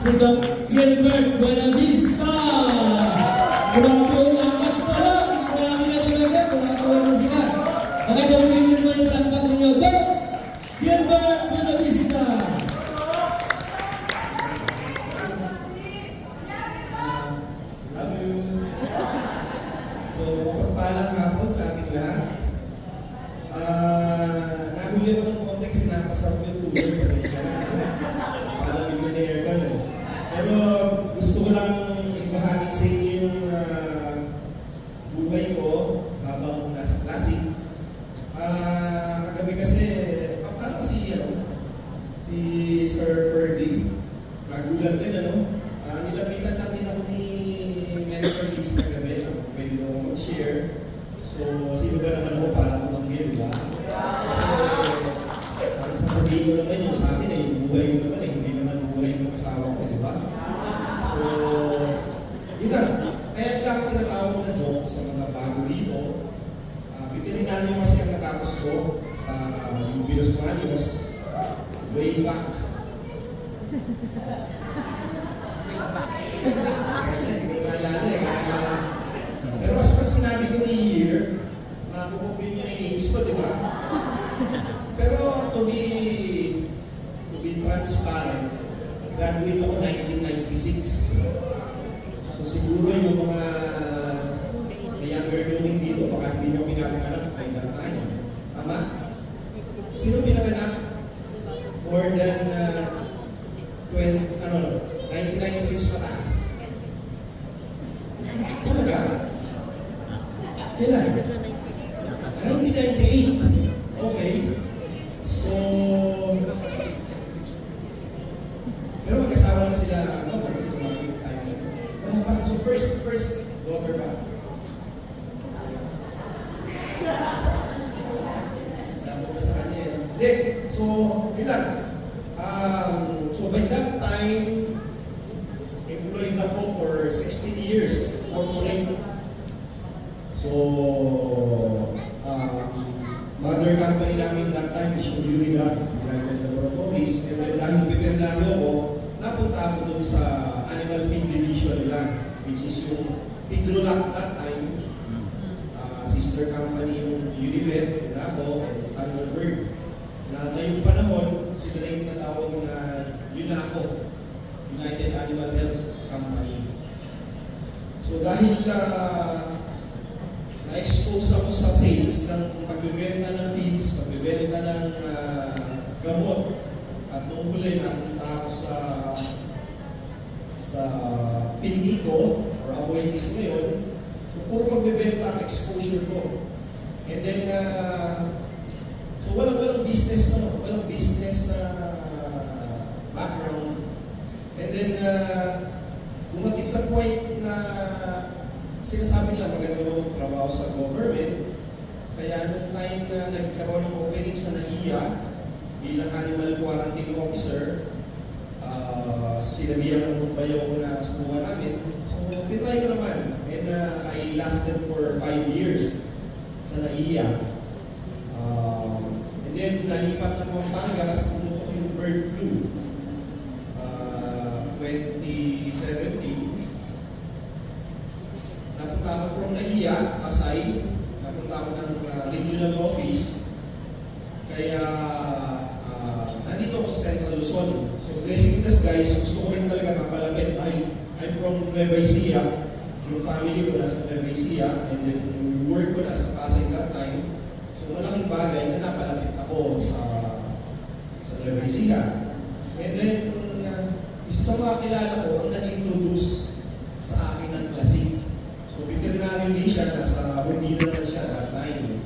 si Doc Gilbert Buenavista. Grabe ang lakad pa lang. Marami na talaga. Kumakawa na sila. Magandang mo yung palakpak ninyo. Doc Gilbert Buenavista. So, pagpalang hapon sa ating lahat. Nahuli ko ng konti kasi napasarap yung tulog kasi palamig na yung aircon eh. Pero gusto ko lang ibahagi sa inyo yung buhay ko habang nasa classic. Kagabi kasi, paano si Sir Ferdy? Nagulat din nilapitan lang din ako ni Mentor Leaks kagabi. Pwede daw mag-share. So, sino ba naman ako para tumanggi, di ba? Kasi, ang sasabihin ko naman yun sa akin yung buhay ko naman hindi naman buhay ng asawa ko, di ba? So, yun na. Kaya lang ako tinatawag na Doc sa mga bago dito. Veterinaryo kasi ang natapos ko sa Jubilos Manios way back. Hindi ko naalala eh. Pero mas pag sinabi ko ni year, makukumpin niyo na yung age ko, di ba? Pero to be transparent, graduate ako 1996. So siguro yung mga younger doing dito, baka hindi nyo pinapanganak by that time. Tama? Sino pinapanganak? More than 1996 pataas. Talaga? Kailan? 1998. Okay. So, pero mag-asawa na sila, kasi kumagin tayo. Wala ba? So first daughter ba? Dapat ba sa kanya eh? Hindi. So, yun lang. So by that time, employed ako for 16 years, corporate. So, mother company namin that time is yung Unidad, United Laboratories. And then dahil veterinaryo ko, napunta ako dun sa animal feed division nila, which is yung Pigrolac that time. Sister company yung Univet, Unabo, and Thunderbird. Na ngayong panahon, sila na yung tinatawag na UNACO, United Animal Health Company. So dahil na-expose ako sa sales ng pagbibenta ng feeds, pagbibenta ng gamot, at nung huli napunta ako sa Pinnico, or Aboitiz ngayon, so puro pagbibenta ang exposure ko. And then, so walang business background. And then, dumating sa point na sinasabi nila maganda mo trabaho sa government. Kaya nung time na nagkaroon ng opening sa NAIA bilang animal quarantine officer, sinabihan ng bayaw na subukan namin. So, tinry ko naman. And I lasted for 5 years sa NAIA. And then, nalipat ng Pampanga kasi pumutok yung bird flu. 2017. Napunta ako from NAIA, Pasay. Napunta ako ng regional office. Kaya, nandito ako sa Central Luzon. So, blessing in disguise, gusto ko rin talaga mapalapit. I'm from Nueva Ecija. Yung family ko nasa Nueva Ecija. And then, work ko nasa Pasay that time. So, malaking bagay na napalapit ako sa Nueva Ecija. And then, isa sa mga kilala ko ang nag-introduce sa akin ng Classic. So, veterinarian din siya, nasa Bordina naman siya that time.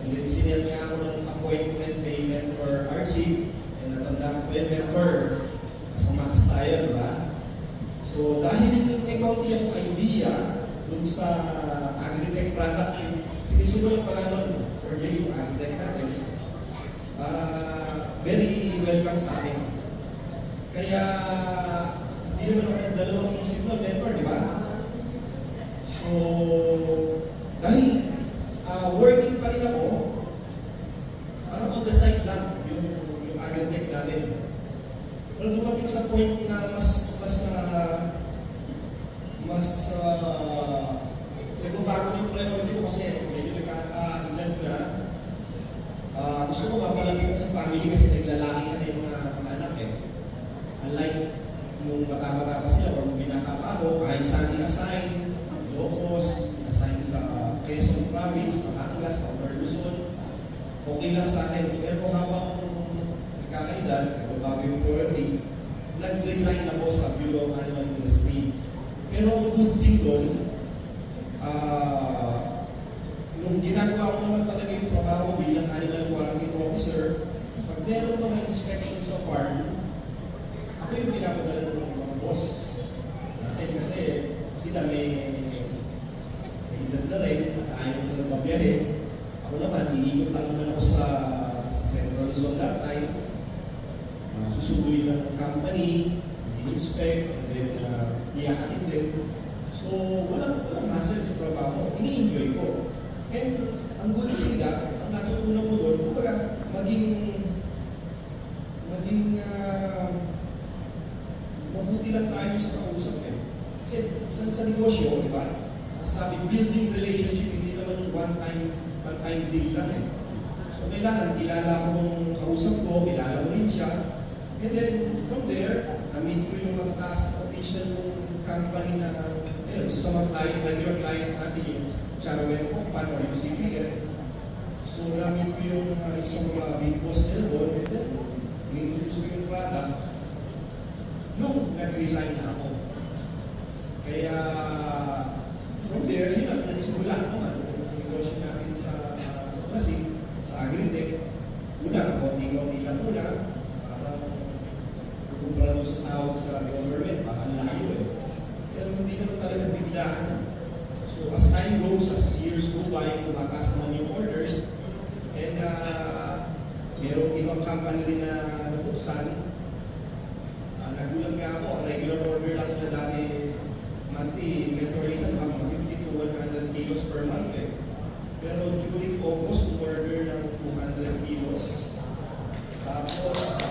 And then, sinil niya ako ng appointment kay Mentor Archie. And natanda ko yung Mentor. Nasa Max tayo, diba? So, dahil may kaunti ang idea dun sa agritech product, sinisunod pala nun, Sir Jay, yung agritech natin, very welcome sa akin. Kaya, hindi naman ako nagdalawang isip nun, Mentor, di ba? So, dahil working pa rin ako, parang on the side lang yung agritech natin. Well, dumating sa point na nagbabago yung priority ko kasi medyo nagkakaedad na. Gusto ko mapalapit na sa family kasi naglalaki na yung mga anak eh. Unlike nung bata-bata pa sila or nung binata pa ako, kahit saan i-assign, Ilocos, assign sa Quezon Province, Batangas, Outer Luzon, okay lang sa akin. Pero habang nagkakaedad, nagbabago yung priority, nag-resign ako sa Bureau of Animal Industry. Pero ang good thing doon, nung ginagawa ko naman talaga yung trabaho bilang animal quarantine officer, pag meron mga inspection sa farm, ako yung pinapadala ng mga boss natin kasi sila may edad na rin, ayaw na lang mabiyahe. Ako naman, iikot lang naman ako sa Central Luzon that time. Susubuin ng company, i-inspect, and then iyakanit din. So, walang hassle sa trabaho. Ini-enjoy ko. And ang good thing ang natutunan ko doon, kumbaga, maging mabuti lang tayo sa kausap eh. Kasi sa negosyo, di ba? Sabi, building relationship, hindi naman one-time deal lang eh. So, kailangan, kilala ko nung kausap ko, kilala mo rin siya. And then, from there, na-meet ko yung matataas na official ng company na, sa mga client, regular client natin yung Charawen Compan or yung CPN. So, na-meet ko yung isang mga big boss nila doon, and then, in-introduce ko yung product nung nag-resign na ako. Kaya, from there, yun ang nagsimula naman yung negosyo namin sa Pasig, sa Agritech. Una, konti-konti lang muna, parang kukumpara mo sa sahod sa government, parang layo eh. Pero hindi naman talaga biglaan. So as time goes, as years go by, tumataas naman yung orders, and merong ibang company rin na nabuksan. Nagulang nga ako, ang regular order lang na dati monthly, metro reason, mga 50 to 100 kilos per month eh. Pero during August, order ng 200 kilos. Tapos,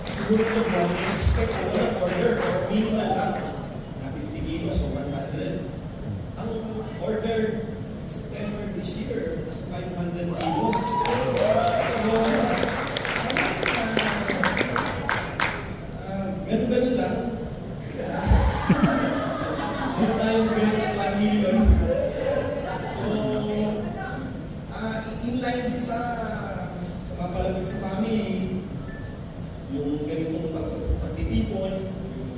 siguro ito ba, expect ko walang order or minimal lang na 50 kilos o 100. Ang order September this year is 500 kilos. So, ganun-ganun lang. Meron tayong benta 1 million. So, in-line din sa mapalapit sa family, yung ganitong pagtitipon, yung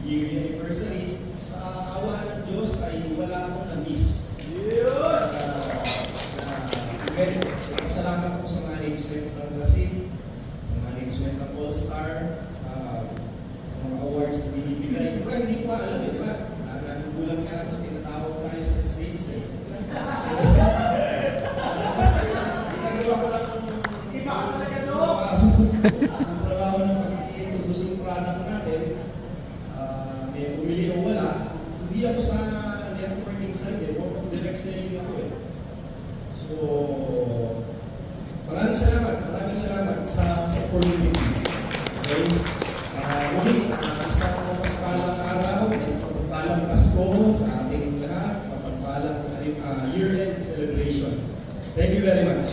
yearly anniversary, sa awa ng Diyos ay wala akong na-miss. Salamat ako sa management ng Lasig, sa management ng All-Star, sa mga awards na binibigay. Diba, hindi ko alam eh, diba? Nagugulang nga ako, tinatawag tayo sa States eh. Basta lang, ginagawa ko lang ang trabaho ng pag-i-introduce yung product natin, may bumili o wala. Hindi ako sa networking side eh, more of direct selling ako eh. So, maraming salamat sa opportunity. Okay? Muli, isang mapagpalang araw, mapagpalang Pasko sa ating lahat, mapagpalang year-end celebration. Thank you very much.